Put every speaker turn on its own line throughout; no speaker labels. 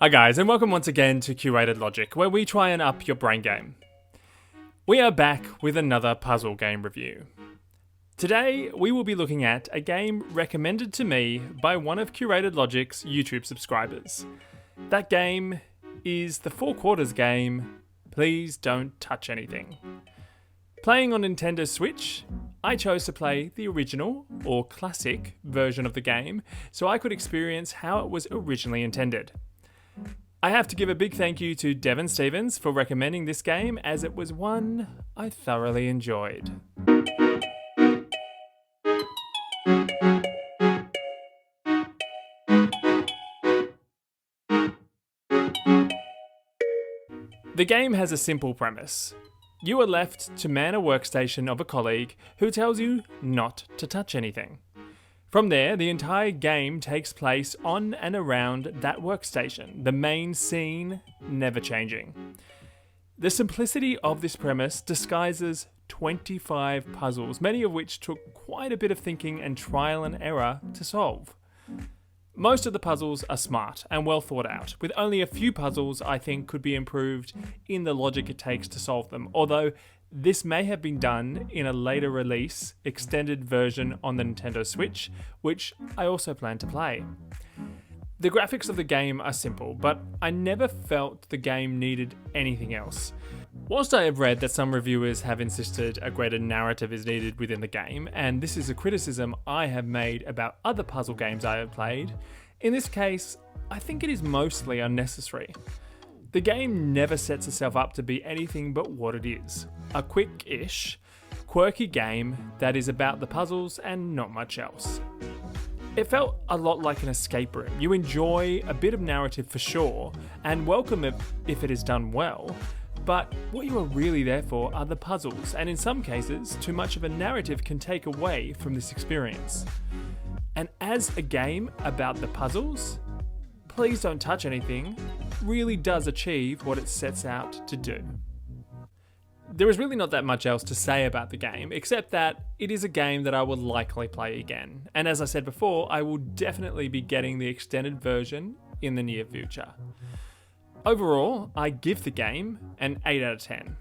Hi guys, and welcome once again to Curated Logic, where we try and up your brain game. We are back with another puzzle game review. Today, we will be looking at a game recommended to me by one of Curated Logic's YouTube subscribers. That game is the Four Quarters game, Please Don't Touch Anything. Playing on Nintendo Switch, I chose to play the original, or classic, version of the game, so I could experience how it was originally intended. I have to give a big thank you to Devin Stephans for recommending this game, as it was one I thoroughly enjoyed. The game has a simple premise. You are left to man a workstation of a colleague who tells you not to touch anything. From there, the entire game takes place on and around that workstation, the main scene never changing. The simplicity of this premise disguises 25 puzzles, many of which took quite a bit of thinking and trial and error to solve. Most of the puzzles are smart and well thought out, with only a few puzzles I think could be improved in the logic it takes to solve them, although this may have been done in a later release extended version on the Nintendo Switch, which I also plan to play. The graphics of the game are simple, but I never felt the game needed anything else. Whilst I have read that some reviewers have insisted a greater narrative is needed within the game, and this is a criticism I have made about other puzzle games I have played, in this case, I think it is mostly unnecessary. The game never sets itself up to be anything but what it is. A quick-ish, quirky game that is about the puzzles and not much else. It felt a lot like an escape room. You enjoy a bit of narrative for sure, and welcome it if it is done well, but what you are really there for are the puzzles, and in some cases, too much of a narrative can take away from this experience. And as a game about the puzzles, Please Don't Touch Anything really does achieve what it sets out to do. There is really not that much else to say about the game, except that it is a game that I will likely play again. And as I said before, I will definitely be getting the extended version in the near future. Overall, I give the game an 8 out of 10.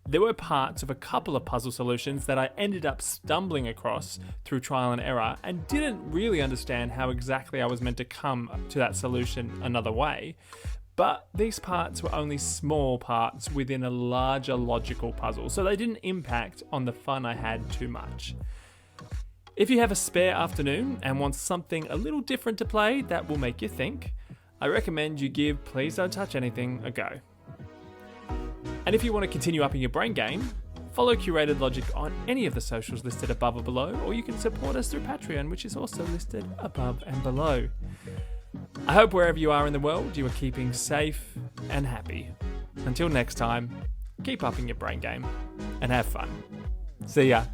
There were parts of a couple of puzzle solutions that I ended up stumbling across through trial and error and didn't really understand how exactly I was meant to come to that solution another way. But these parts were only small parts within a larger logical puzzle, so they didn't impact on the fun I had too much. If you have a spare afternoon and want something a little different to play that will make you think, I recommend you give Please Don't Touch Anything a go. And if you want to continue upping your brain game, follow Curated Logic on any of the socials listed above or below, or you can support us through Patreon, which is also listed above and below. I hope wherever you are in the world, you are keeping safe and happy. Until next time, keep upping your brain game and have fun. See ya.